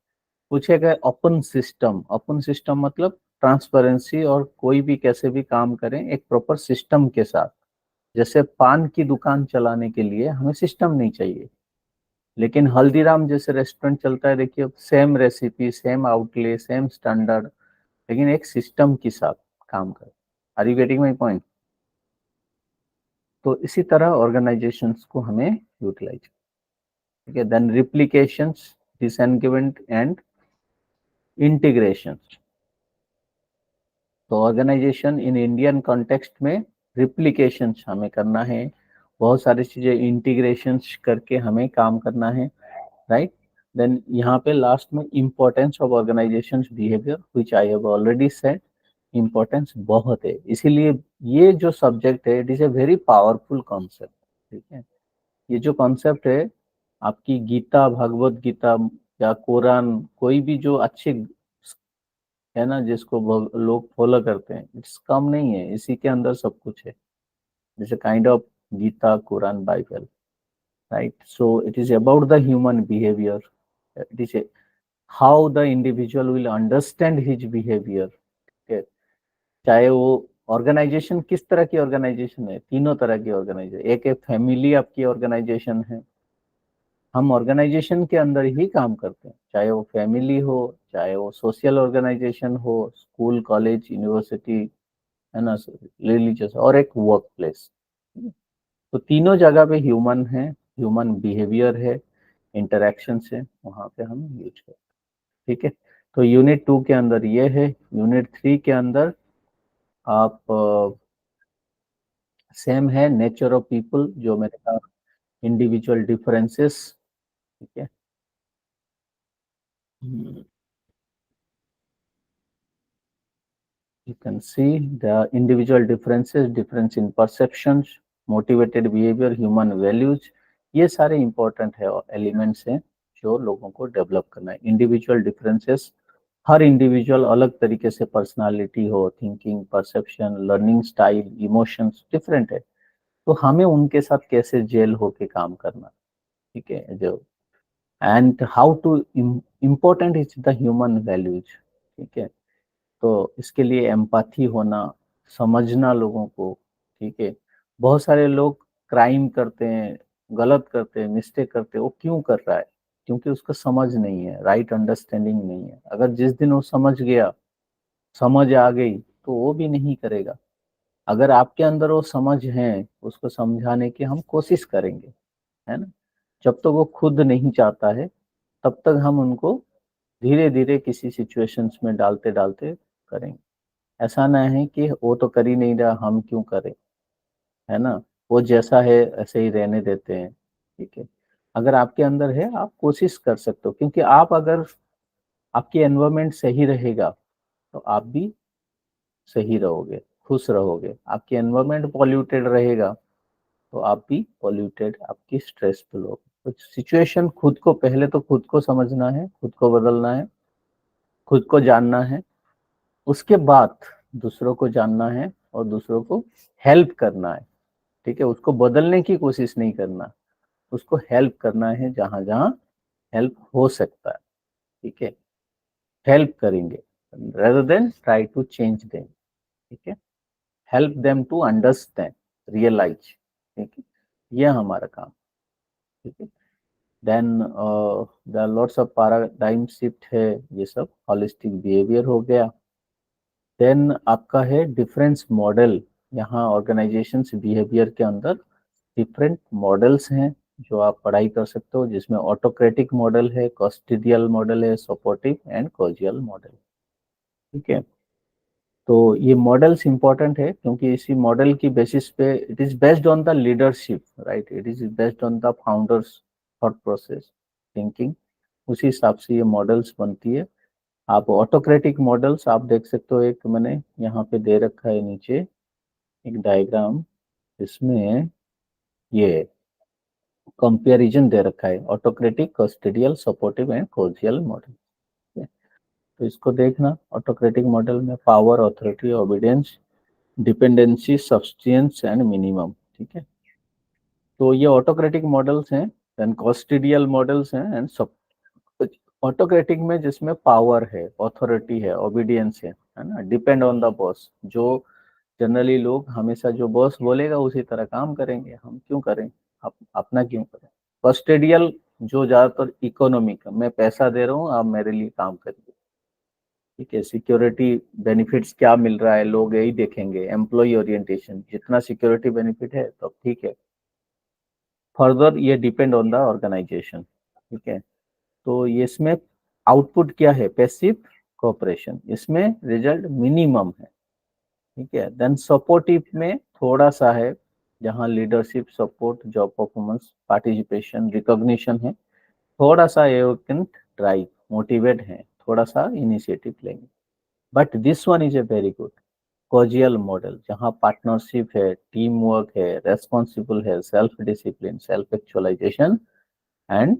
कुछ एक है ओपन सिस्टम। ओपन सिस्टम मतलब ट्रांसपेरेंसी, और कोई भी कैसे भी काम करें एक प्रॉपर सिस्टम के साथ। जैसे पान की दुकान चलाने के लिए हमें सिस्टम नहीं चाहिए, लेकिन हल्दीराम जैसे रेस्टोरेंट चलता है, देखिए same recipe, same outlay, same standard, लेकिन एक सिस्टम के साथ काम कर। Are you getting my point? तो इसी तरह ऑर्गेनाइजेशंस को हमें यूटिलाइज। ठीक है, then replications, disengagement and integration. तो ऑर्गेनाइजेशन इन इंडियन कॉन्टेक्स्ट में रिप्लिकेशंस हमें करना है, बहुत सारी चीजें इंटीग्रेशंस करके हमें काम करना है, राइट। देन यहाँ पे लास्ट में importance of organization behaviour, which I have already said, importance बहुत है, इसीलिए ये जो सब्जेक्ट है, it is a very powerful concept. ठीक है, ये जो कॉन्सेप्ट है, आपकी गीता, भगवत गीता या कुरान, कोई भी जो अच्छे, है ना, जिसको लोग फॉलो करते हैं, इट्स कम नहीं है, इसी के अंदर सब कुछ है। जैसे kind of Gita, Quran, Bible, right. So it is about the human behaviour, it is how the individual will understand his behaviour. चाहे वो ऑर्गेनाइजेशन किस तरह की ऑर्गेनाइजेशन है, तीनों तरह की ऑर्गेनाइजेशन, एक फैमिली आपकी ऑर्गेनाइजेशन है, हम ऑर्गेनाइजेशन के अंदर ही काम करते हैं, चाहे वो फैमिली हो, चाहे वो सोशल ऑर्गेनाइजेशन हो, स्कूल, कॉलेज, यूनिवर्सिटी, है ना, रिलीजियस, और एक वर्क प्लेस। तो तीनों जगह पे ह्यूमन है, ह्यूमन बिहेवियर है, इंटरेक्शन है, वहां पे हम यूज करते हैं। ठीक है, तो यूनिट 2 के अंदर ये है। यूनिट 3 के अंदर आप सेम है, नेचर ऑफ पीपल, जो मैंने कहा, इंडिविजुअल डिफरेंसेस। ठीक है, you can see the individual differences, difference in perceptions, motivated behavior, human values, ये सारे इंपॉर्टेंट है एलिमेंट्स हैं जो लोगों को डेवलप करना है। इंडिविजुअल डिफरेंसेस, हर इंडिविजुअल अलग तरीके से पर्सनालिटी हो, thinking, perception, learning style, emotions different है, तो हमें उनके साथ कैसे जेल होके काम करना। ठीक है, जो and how to important is the human values. ठीक है, तो इसके लिए एम्पैथी होना, समझना लोगों को। ठीक है, बहुत सारे लोग क्राइम करते हैं, गलत करते हैं, मिस्टेक करते हैं, वो क्यों कर रहा है? क्योंकि उसको समझ नहीं है, राइट अंडरस्टैंडिंग नहीं है। अगर जिस दिन वो समझ गया, समझ आ गई, तो वो भी नहीं करेगा। अगर आपके अंदर वो समझ है, उसको समझाने की हम कोशिश करेंगे, है ना। जब तक वो खुद नहीं चाहता है, तब तक हम उनको धीरे धीरे किसी सिचुएशंस में डालते डालते करेंगे। ऐसा ना है कि वो तो कर ही नहीं रहा, हम क्यों करें, है ना। वो जैसा है ऐसे ही रहने देते हैं, ठीक है। अगर आपके अंदर है, आप कोशिश कर सकते हो, क्योंकि आप अगर आपकी एनवायरनमेंट सही रहेगा तो आप भी सही रहोगे, खुश रहोगे। आपकी एनवायरनमेंट पॉल्यूटेड रहेगा तो आप भी पॉल्यूटेड, आपकी स्ट्रेसफुल होगी। तो सिचुएशन खुद को, पहले तो खुद को समझना है, खुद को बदलना है, खुद को जानना है, उसके बाद दूसरों को जानना है और दूसरों को हेल्प करना है, ठीक है। उसको बदलने की कोशिश नहीं करना, उसको हेल्प करना है जहां जहां हेल्प हो सकता है, ठीक है। हेल्प करेंगे rather than try to change them, ठीक है। Help them to understand, realize, ठीक है। ये हमारा काम, ठीक है। Then the lots of paradigm shift है, ये सब हॉलिस्टिक बिहेवियर हो गया। देन आपका है डिफरेंस मॉडल। यहाँ ऑर्गेनाइजेशन बिहेवियर के अंदर डिफरेंट मॉडल्स हैं जो आप पढ़ाई कर सकते हो, जिसमें ऑटोक्रेटिक मॉडल है, कस्टोडियल मॉडल है, सपोर्टिव एंड कॉजियल मॉडल, ठीक है। तो ये मॉडल्स इंपॉर्टेंट है क्योंकि इसी मॉडल की बेसिस पे it is based on the leadership, right, it is based on the founders thought process, thinking. उसी हिसाब से ये मॉडल्स बनती है। आप ऑटोक्रेटिक मॉडल्स आप देख सकते हो, एक मैंने यहाँ पे दे रखा है नीचे एक डायग्राम, इसमें ये कंपेरिजन दे रखा है, autocratic, custodial, supportive and collegial model. तो इसको देखना, ऑटोक्रेटिक मॉडल में power, authority, obedience, dependency, substance and minimum, ठीक है। तो ये ऑटोक्रेटिक मॉडल्स हैं। देन कस्टोडियल मॉडल्स हैं एंड सब। ऑटोक्रेटिक में जिसमें पावर है, अथॉरिटी है, ओबीडियंस है ना, डिपेंड ऑन द बॉस। जो जनरली लोग हमेशा जो बॉस बोलेगा उसी तरह काम करेंगे, हम क्यों करें, अपना क्यों करें। कस्टोडियल जो ज्यादातर इकोनॉमिक, मैं पैसा दे रहा हूँ, आप मेरे लिए काम करिए, ठीक है। सिक्योरिटी बेनिफिट्स क्या मिल रहा है, लोग यही देखेंगे, एम्प्लॉय ओरिएंटेशन, जितना सिक्योरिटी बेनिफिट है तो ठीक है। फर्दर ये डिपेंड ऑन द ऑर्गेनाइजेशन, ठीक है। तो ये इसमें आउटपुट क्या है, पैसिव कोऑपरेशन, इसमें रिजल्ट मिनिमम है, ठीक है। देन सपोर्टिव में थोड़ा सा है, जहां leadership, support, job performance, participation, recognition है, थोड़ा सा एरोगेंट, ड्राइव, मोटिवेट है, थोड़ा सा इनिशिएटिव लेंगे। But this one is a very good collegial model, जहाँ पार्टनरशिप है, टीम वर्क है, रेस्पॉन्सिबल है, self discipline, self actualisation and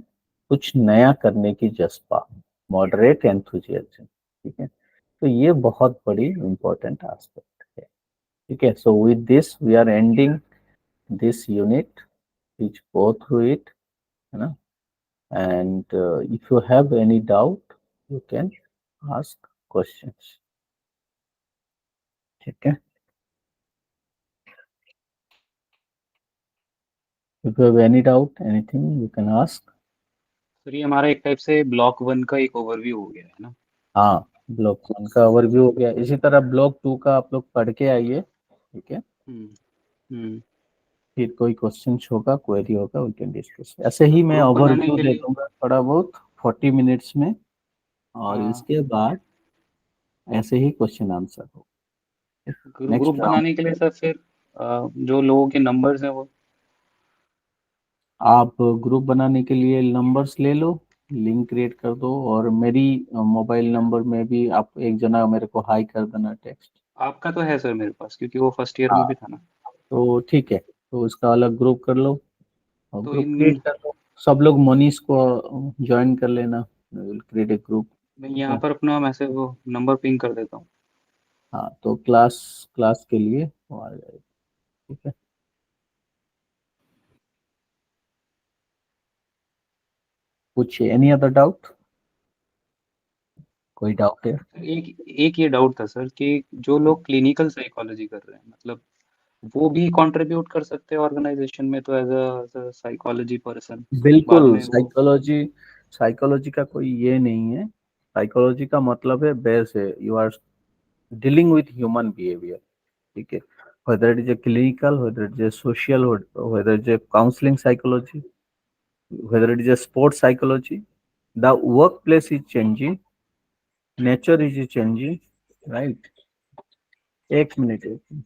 कुछ नया करने की जज्बा, मॉडरेट एंथुजियाज्म, ठीक है। तो ये बहुत बड़ी इंपॉर्टेंट एस्पेक्ट है, ठीक है। So with this we are ending this unit, please go through it, है ना। And if you have any doubt you can ask questions, ठीक है। If you have any doubt, anything, you can ask. Sir ये हमारा एक type से block 1 का एक ओवरव्यू हो गया है ना। हाँ, ब्लॉक 1 का ओवरव्यू हो गया। इसी तरह ब्लॉक 2 का आप लोग पढ़ के आइए, ठीक है। हम्म हम्म। फिर कोई क्वेश्चन होगा, क्वेरी होगा, वी कैन डिस्कस। ऐसे ही मैं ग्रुप बनाने ओवरव्यू के दे लिए दूंगा थोड़ा बहुत 40 मिनट्स में, और हाँ, इसके बाद ऐसे ही क्वेश्चन आंसर हो। ग्रुप नेक्स्ट राउंड बनाने के लिए सर फिर जो लोगों के नंबर्स हैं वो। आप ग्रुप बनाने के लिए नंबर्स ले लो, लिंक क्रिएट कर दो, और मेरी मोबाइल नंबर में भी आप एक जना मेरे को हाई कर देना, टेक्स्ट। आपका तो है सर मेरे पास, क्योंकि वो फर्स्ट ईयर हाँ, में भी था ना। तो ठीक है, तो उसका अलग ग्रुप कर लो और तो ग्रुप क्रिएट इन कर लो। सब लोग मनीष को ज्वाइन कर लेना, विल क्रिएट ए ग्रुप, मैं ठीक यहाँ है। पर अपना मैसेज वो नंबर पिंग कर देता हूँ। हाँ, तो क्लास क्लास के लिए वो आ जाएगा, ठीक है। कुछ एनी अदर डाउट, कोई डाउट है? एक एक ये डाउट था सर कि जो लोग क्लिनिकल साइकोलॉजी कर रहे हैं, मतलब वो भी कंट्रीब्यूट कर सकते हैं ऑर्गेनाइजेशन में, तो एज अ साइकोलॉजी पर्सन बाद बिल्कुल, में वो। साइकोलॉजी, साइकोलॉजी का कोई ये नहीं है। साइकोलॉजी का मतलब है बेस है, you are dealing with human behaviour, ठीक है। whether it is a clinical, whether it is a social, whether it is a counseling psychology, whether it is a sports psychology, the workplace is changing, nature is changing, right? एक मिनट, एक मिनट।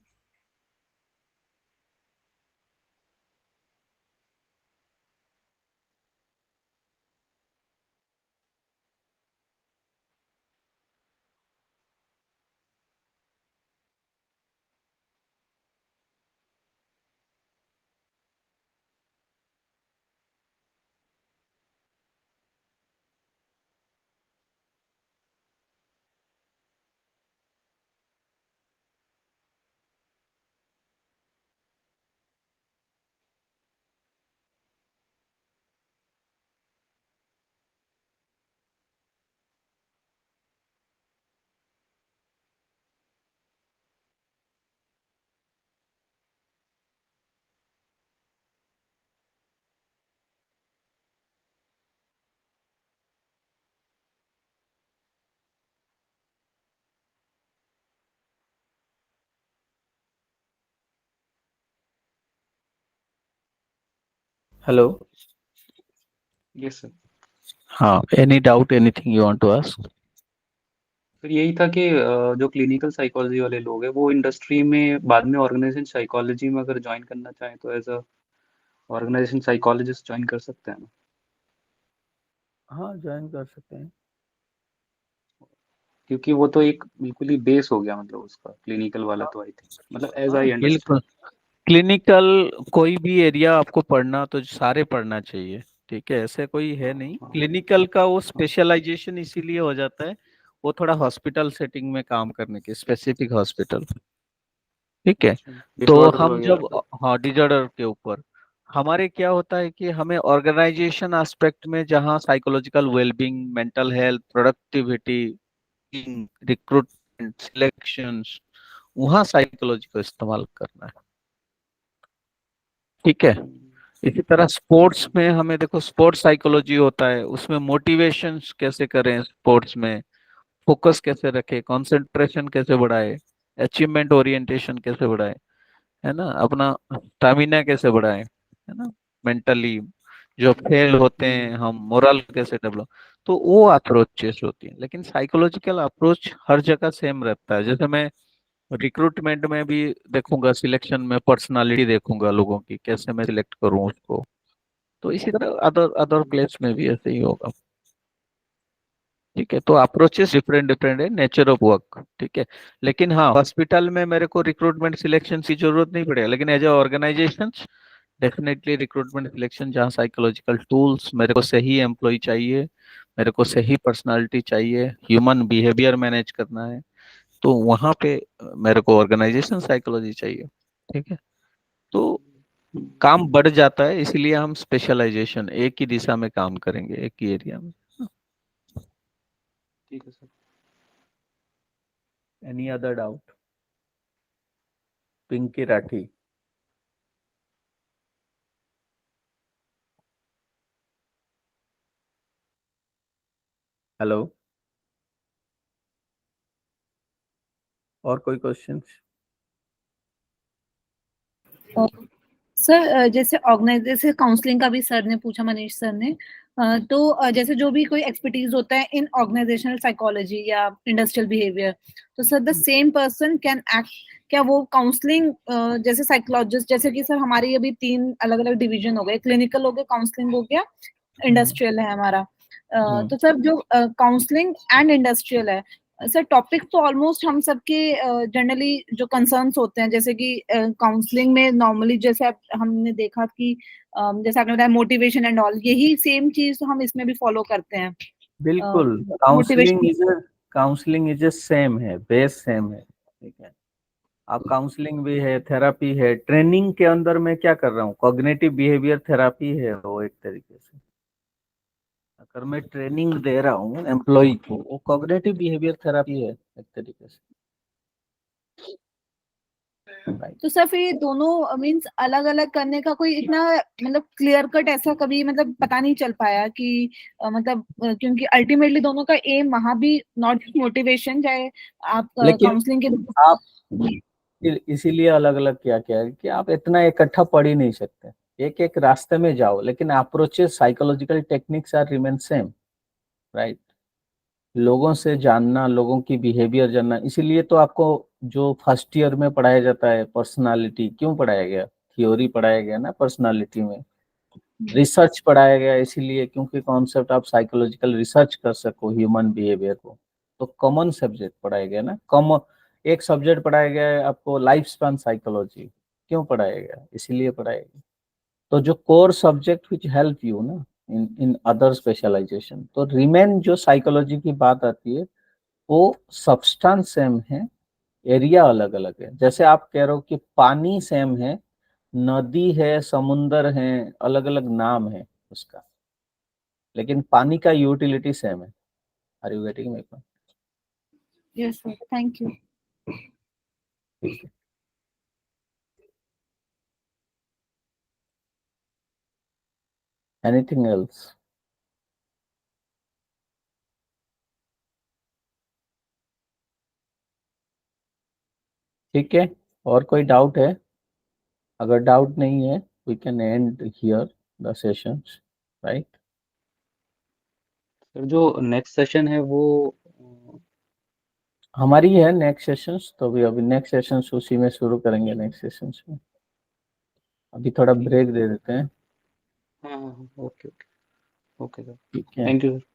Hello. Yes sir. हाँ, any doubt, anything you want to ask? फिर यही था कि जो क्लिनिकल साइकोलॉजी वाले लोग हैं वो इंडस्ट्री में बाद में ऑर्गेनाइजेशन साइकोलॉजी में अगर ज्वाइन करना चाहें तो as a organization psychologist join कर सकते हैं ना? हाँ, ज्वाइन कर सकते हैं। क्योंकि वो तो एक बिल्कुल ही बेस हो गया मतलब उसका क्लिनिकल वाला, तो आई थिंक मतलब एज हाँ, आई बिल्कुल। अंडरस्टैंड। क्लिनिकल कोई भी एरिया आपको पढ़ना तो सारे पढ़ना चाहिए। ठीक है, ऐसे कोई है नहीं। हाँ क्लिनिकल का वो हाँ। स्पेशलाइजेशन इसीलिए हो जाता है, वो थोड़ा हॉस्पिटल सेटिंग में काम करने के, स्पेसिफिक हॉस्पिटल। ठीक है। अच्छा, तो डिसऑर्डर हम वगैरह जब, पे। हाँ, डिजॉर्डर के ऊपर हमारे क्या होता है कि हमें ऑर्गेनाइजेशन एस्पेक्ट में, जहाँ psychological wellbeing, mental health, productivity, recruitment, selections, वहाँ साइकोलॉजी को इस्तेमाल करना है। ठीक है। हम्म, इसी तरह स्पोर्ट्स अच्छा। में हमें देखो, स्पोर्ट्स साइकोलॉजी होता है, उसमें मोटिवेशन कैसे करें स्पोर्ट्स में, फोकस कैसे रखें, कंसंट्रेशन कैसे बढ़ाए, अचीवमेंट ओरिएंटेशन कैसे बढ़ाए, है ना, अपना स्टामिना कैसे बढ़ाए, है ना, मेंटली जो फेल होते हैं हम्म, हम, मोरल कैसे डेवलप। तो वो अप्रोचेस होती है, लेकिन साइकोलॉजिकल अप्रोच हर जगह सेम रहता है। जैसे मैं रिक्रूटमेंट में भी देखूंगा, सिलेक्शन में पर्सनालिटी देखूंगा लोगों की, कैसे मैं सिलेक्ट करूं उसको। तो इसी तरह अदर अदर प्लेस में भी ऐसे ही होगा। ठीक है, तो अप्रोचेस डिफरेंट डिफरेंट है, नेचर ऑफ वर्क। ठीक है। लेकिन हाँ, हॉस्पिटल में मेरे को रिक्रूटमेंट सिलेक्शन की जरूरत नहीं पड़ेगा, लेकिन as a organization definitely recruitment selection, जहाँ साइकोलॉजिकल टूल्स, मेरे को सही एम्प्लॉय चाहिए, मेरे को सही पर्सनालिटी चाहिए, ह्यूमन बिहेवियर मैनेज करना है, तो वहाँ पे मेरे को ऑर्गेनाइजेशन साइकोलॉजी चाहिए। ठीक है। तो हम्म, काम बढ़ जाता है, इसीलिए हम स्पेशलाइजेशन एक ही दिशा में काम करेंगे, एक ही एरिया में। ठीक है sir. Any other doubt? Pinky Rathi. Hello. और कोई क्वेश्चंस? सर जैसे ऑर्गेनाइज जैसे काउंसलिंग का भी सर ने पूछा, मनीष सर ने, तो जैसे जो भी कोई एक्सपर्टीज होता है इन ऑर्गेनाइजेशनल साइकोलॉजी या इंडस्ट्रियल बिहेवियर, तो sir the same person can act, क्या वो काउंसलिंग जैसे साइकोलॉजिस्ट, जैसे कि सर हमारी अभी 3 अलग अलग डिवीजन हो गए, क्लिनिकल हो गया, काउंसलिंग हो गया, इंडस्ट्रियल है हमारा। हम्म, तो सर जो काउंसलिंग एंड इंडस्ट्रियल है, सर टॉपिक तो ऑलमोस्ट हम सबके जनरली जो कंसर्न्स होते हैं, जैसे कि काउंसलिंग में नॉर्मली जैसे हमने देखा कि जैसे आपने बताया मोटिवेशन एंड ऑल, यही सेम चीज तो हम इसमें भी फॉलो करते हैं। बिल्कुल। Counselling motivation. Is counselling is same है, बेस सेम है। ठीक है। आप काउंसलिंग भी है, थेरापी है, ट्रेनिंग के अंदर मैं क्या कर रहा हूँ, कॉग्निटिव बिहेवियर थेरापी है वो, एक तरीके से। अगर मैं ट्रेनिंग दे रहा हूँ एम्प्लॉय को, वो कॉग्निटिव बिहेवियर थेरापी है एक तरीके से। राइट। तो सर फिर ये दोनों मीन्स अलग अलग करने का कोई इतना मतलब क्लियर कट ऐसा कभी मतलब पता नहीं चल पाया कि मतलब क्योंकि अल्टीमेटली दोनों का एम वहां भी नॉट मोटिवेशन, चाहे आप लेकिन काउंसलिंग के। आप इसीलिए अलग अलग क्या क्या है कि आप इतना इकट्ठा पढ़ ही नहीं सकते, एक एक रास्ते में जाओ, लेकिन approaches, psychological techniques are remain same. Right. लोगों से जानना, लोगों की बिहेवियर जानना, इसीलिए तो आपको जो फर्स्ट ईयर में पढ़ाया जाता है, पर्सनालिटी क्यों पढ़ाया गया? थ्योरी पढ़ाया गया ना पर्सनालिटी में। रिसर्च पढ़ाया गया इसीलिए क्योंकि कॉन्सेप्ट आप साइकोलॉजिकल रिसर्च कर सको ह्यूमन बिहेवियर को। तो कॉमन सब्जेक्ट पढ़ाया गया ना। कॉमन एक सब्जेक्ट पढ़ाया गया है आपको, लाइफ स्पैन साइकोलॉजी। क्यों पढ़ाया गया? इसीलिए पढ़ाया गया। तो जो core subject which help you ना इन इन अदर स्पेशलाइजेशन, तो रिमेन जो साइकोलॉजी की बात आती है वो सब्सटेंस सेम है, एरिया अलग अलग है। जैसे आप कह रहे हो कि पानी सेम है, नदी है, समुंदर है, अलग अलग नाम है उसका, लेकिन पानी का यूटिलिटी सेम है। Are you getting my point? Yes, sir. Thank you. Anything else? ठीक है, और कोई डाउट है? अगर डाउट नहीं है we can end here the sessions, right? Sir जो नेक्स्ट सेशन है वो हमारी है नेक्स्ट सेशंस, तो अभी नेक्स्ट सेशंस उसी में शुरू करेंगे। नेक्स्ट सेशंस में अभी थोड़ा ठीक है ब्रेक सर। दे देते हैं। हाँ हाँ हाँ, ओके ओके ओके सर। ठीक है। Thank you sir.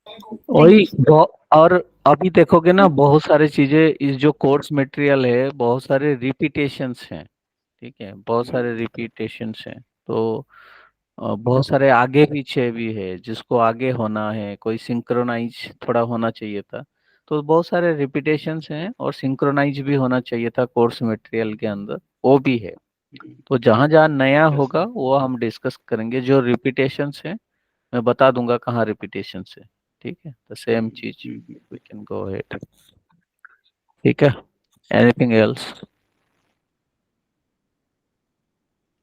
Thank वही you, sir. और अभी देखोगे ना बहुत सारी चीजें, इस जो कोर्स मटेरियल है बहुत सारे रिपीटेशंस हैं। ठीक है, बहुत सारे रिपीटेशंस हैं। तो बहुत सारे आगे पीछे भी है, जिसको आगे होना है, कोई सिंक्रोनाइज थोड़ा होना चाहिए था। तो बहुत सारे रिपीटेशंस हैं और सिंक्रोनाइज भी होना चाहिए था कोर्स मटेरियल के अंदर, वो भी है। तो जहाँ जहाँ नया यस होगा सर। वो हम डिस्कस करेंगे। जो रिपीटेशंस है मैं बता दूंगा कहाँ रिपीटेशंस है। ठीक है, द सेम चीज वी कैन गो अहेड। ठीक है, एनीथिंग एल्स?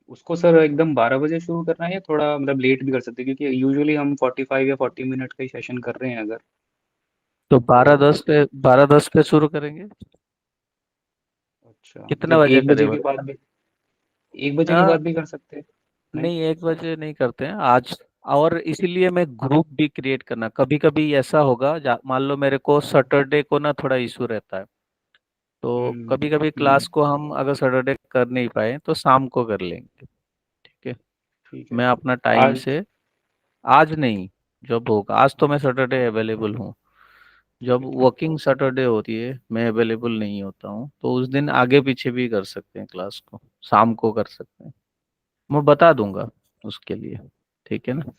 उसको सर एकदम 12 बजे शुरू करना है या थोड़ा मतलब लेट भी कर सकते हैं, क्योंकि यूजुअली हम 45 या 40 मिनट का ही सेशन कर रहे हैं अगर। तो बारह तो दस पे 12:10 पे शुरू करेंगे। अच्छा, कितना मतलब बजे एक करें बजे के भाई? बाद भी, 1 बजे के आ, बाद भी कर सकते हैं? नहीं। नहीं, 1 बजे नहीं करते हैं आज। और इसीलिए मैं ग्रुप भी क्रिएट करना, कभी कभी ऐसा होगा मान लो मेरे को सैटरडे को ना थोड़ा इशू रहता है, तो कभी कभी क्लास हम्म। को हम अगर सैटरडे कर नहीं पाए तो शाम को कर लेंगे। ठीक है, ठीक है मैं सर। अपना टाइम आज। से, आज नहीं, जब होगा। आज तो मैं सैटरडे अवेलेबल हूँ। ठीक जब है ठीक है। वर्किंग सैटरडे होती है मैं अवेलेबल नहीं होता हूँ, तो उस दिन आगे पीछे भी कर सकते हैं क्लास को, शाम को कर सकते हैं। मैं बता दूंगा उसके लिए। ठीक है ना?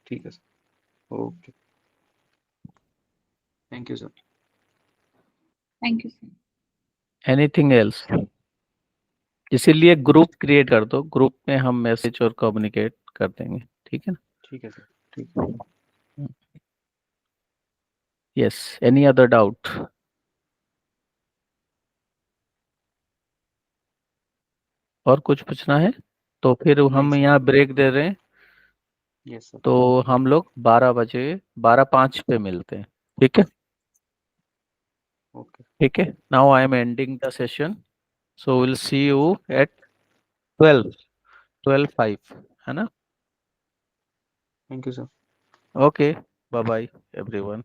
ठीक है sir. Okay. Thank you sir. Thank you, sir. Anything else? इसीलिए ग्रुप क्रिएट कर दो, ग्रुप में हम मैसेज और कम्युनिकेट कर देंगे। ठीक है ठीक है सर। ठीक है। ना? Yes, any other doubt? और कुछ पूछना है तो फिर नहीं हम सर। यहाँ ब्रेक दे रहे हैं। Yes sir. तो हम लोग 12 बजे, 12:05 पे मिलते हैं। ठीक है? ओके। ठीक है, now I am ending the session. So will see you at 12:05, है ना? Thank you sir. Okay, bye bye everyone.